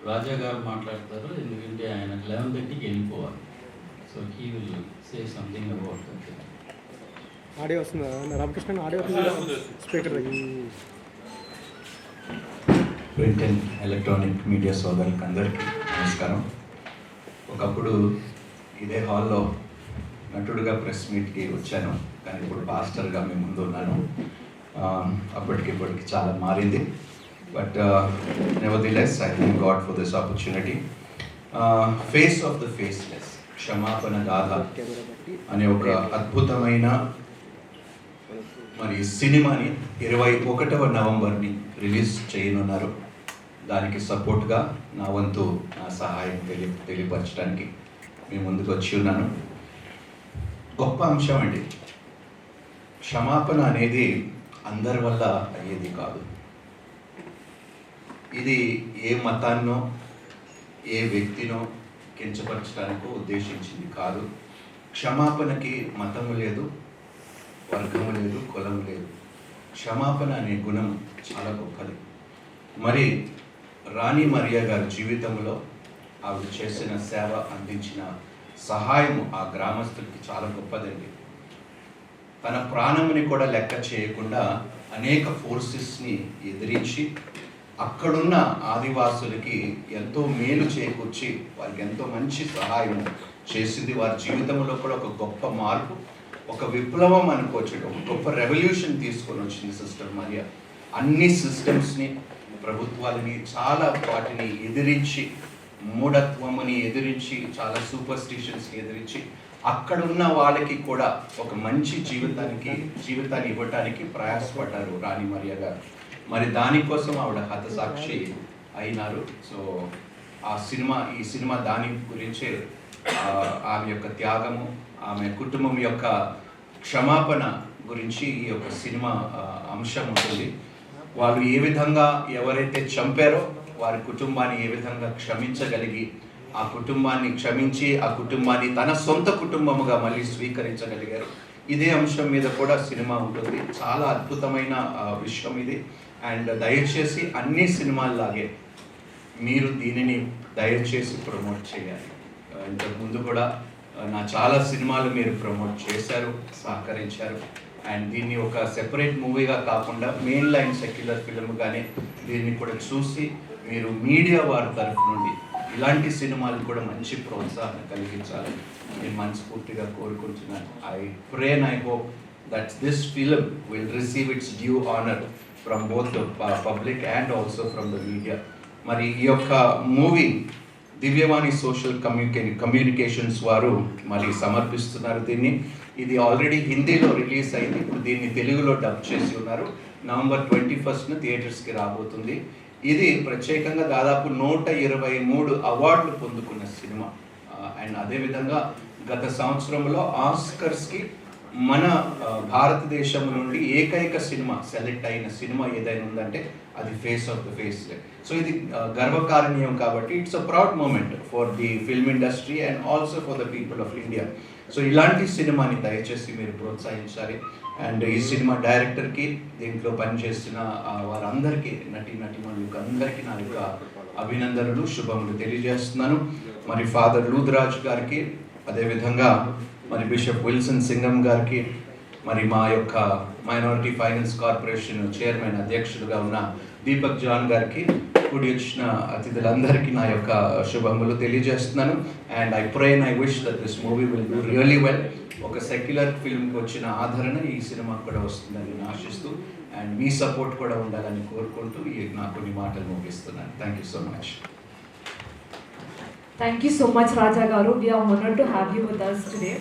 రాజా గారు మాట్లాడతారు, ఎందుకంటే ఆయన 11:30కి వెళ్ళిపోవాలి. So he will say something about that. Audio వస్తుందా రామకృష్ణ? ఆడియో వస్తుంది speaker. Print and electronic media సోదరులకు అందరికీ నమస్కారం. ఒకప్పుడు ఇదే హాల్లో నటుడుగా ప్రెస్ మీట్కి వచ్చాను, కానీ ఇప్పుడు పాస్టర్గా మీ ముందు ఉన్నాను. అప్పటికి ఇప్పటికి చాలా మారింది. But nevertheless I thank God for this opportunity. Face of the faceless, క్షమాపణ గాథ అనే ఒక అద్భుతమైన మరి సినిమాని 21వ నవంబర్ని రిలీజ్ చేయనున్నారు. దానికి సపోర్ట్గా నా వంతు నా సహాయం తెలియపరచడానికి మీ ముందుకు వచ్చి ఉన్నాను. గొప్ప అంశం అండి. క్షమాపణ అనేది అందరి వల్ల అయ్యేది కాదు. ఇది ఏ మతాన్నో ఏ వ్యక్తినో కించపరచడానికో ఉద్దేశించింది కాదు. క్షమాపణకి మతము లేదు, వర్గము లేదు, కులము లేదు. క్షమాపణ అనే గుణం చాలా గొప్పది. మరి రాణి మరియా గారి జీవితంలో ఆవిడ చేసిన సేవ, అందించిన సహాయం ఆ గ్రామస్తులకి చాలా గొప్పదండి. తన ప్రాణముని కూడా లెక్క చేయకుండా అనేక ఫోర్సెస్ని ఎదిరించి అక్కడున్న ఆదివాసులకి ఎంతో మేలు చేకూర్చి వారికి ఎంతో మంచి సహాయం చేసింది. వారి జీవితంలో కూడా ఒక గొప్ప మార్పు, ఒక విప్లవం అనుకోవచ్చు, ఒక గొప్ప రెవల్యూషన్ తీసుకొని వచ్చింది సిస్టర్ మరియా. అన్ని సిస్టమ్స్ని, ప్రభుత్వాలని, చాలా వాటిని ఎదిరించి, మూఢత్వముని ఎదిరించి, చాలా సూపర్స్టిషన్స్ని ఎదిరించి అక్కడున్న వాళ్ళకి కూడా ఒక మంచి జీవితాన్ని ఇవ్వటానికి ప్రయాసపడ్డారు రాణి మరియా గారు. మరి దానికోసం ఆవిడ హతసాక్షి అయినారు. సో ఈ సినిమా దాని గురించే, ఆమె యొక్క త్యాగము, ఆమె కుటుంబం యొక్క క్షమాపణ గురించి ఈ యొక్క సినిమా అంశం ఉంటుంది. వాళ్ళు ఏ విధంగా ఎవరైతే చంపారో వారి కుటుంబాన్ని ఏ విధంగా క్షమించగలిగి, ఆ కుటుంబాన్ని క్షమించి ఆ కుటుంబాన్ని తన సొంత కుటుంబముగా మళ్ళీ స్వీకరించగలిగారు. ఇదే అంశం మీద కూడా సినిమా ఉంటుంది. చాలా అద్భుతమైన విషయం ఇది. అండ్ దయచేసి అన్ని సినిమాల్లాగే మీరు దీనిని దయచేసి ప్రమోట్ చేయాలి. ఇంతకుముందు కూడా నా చాలా సినిమాలు మీరు ప్రమోట్ చేశారు, సహకరించారు. అండ్ దీన్ని ఒక సెపరేట్ మూవీగా కాకుండా మెయిన్ లైన్ సెక్యులర్ ఫిల్మ్గానే దీన్ని కూడా చూసి మీరు మీడియా వారి తరఫు నుండి ఇలాంటి సినిమాలు కూడా మంచి ప్రోత్సాహం కలిగించాలని నేను మనస్ఫూర్తిగా కోరుకుంటున్నాను. I pray and I hope that this film will receive it's due honour from both the public and also from the media. మరి ఈ యొక్క మూవీ దివ్యవాణి సోషల్ కమ్యూనికేషన్స్ వారు మరి సమర్పిస్తున్నారు దీన్ని. ఇది ఆల్రెడీ హిందీలో రిలీజ్ అయింది, ఇప్పుడు దీన్ని తెలుగులో డబ్ చేసి ఉన్నారు. నవంబర్ 21న థియేటర్స్కి రాబోతుంది. ఇది ప్రత్యేకంగా దాదాపు 123 అవార్డులు పొందుకున్న సినిమా. అండ్ అదేవిధంగా గత సంవత్సరంలో ఆస్కర్స్కి మన భారతదేశం నుండి ఏకైక సినిమా సెలెక్ట్ అయిన సినిమా ఏదైనా ఉందంటే అది ఫేస్ ఆఫ్ ద ఫేస్లెస్. సో ఇది గర్వకారణీయం కాబట్టి it's a proud moment for the film industry and also for the people of India. సో ఇలాంటి సినిమాని దయచేసి మీరు ప్రోత్సహించాలి. అండ్ ఈ సినిమా డైరెక్టర్కి, దీంట్లో పనిచేస్తున్న వారందరికీ, నటీమణులకు అందరికీ నా యొక్క అభినందనలు, శుభములు తెలియజేస్తున్నాను. మరి ఫాదర్ లూథరాజ్ గారికి, అదేవిధంగా మరి బిషప్ విల్సన్ సింగం గారికి, మరి మా యొక్క మైనారిటీ ఫైనాన్స్ కార్పొరేషన్ చైర్మన్ అధ్యక్షుడుగా ఉన్న దీపక్ జాన్ గారికి, కూడి వచ్చిన అతిథులందరికీ నా యొక్క శుభములు తెలియజేస్తున్నాను. And I pray and I wish that this movie will do really well. ఒక సెక్యులర్ ఫిల్మ్కి వచ్చిన ఆదరణ ఈ సినిమాకి కూడా వస్తుందని నేను ఆశిస్తూ, అండ్ మీ సపోర్ట్ కూడా ఉండాలని కోరుకుంటూ నా కొన్ని మాటలు ముగిస్తున్నాను. Thank you so much. Thank you so much, Raja Garu. We are honored to have you with us today.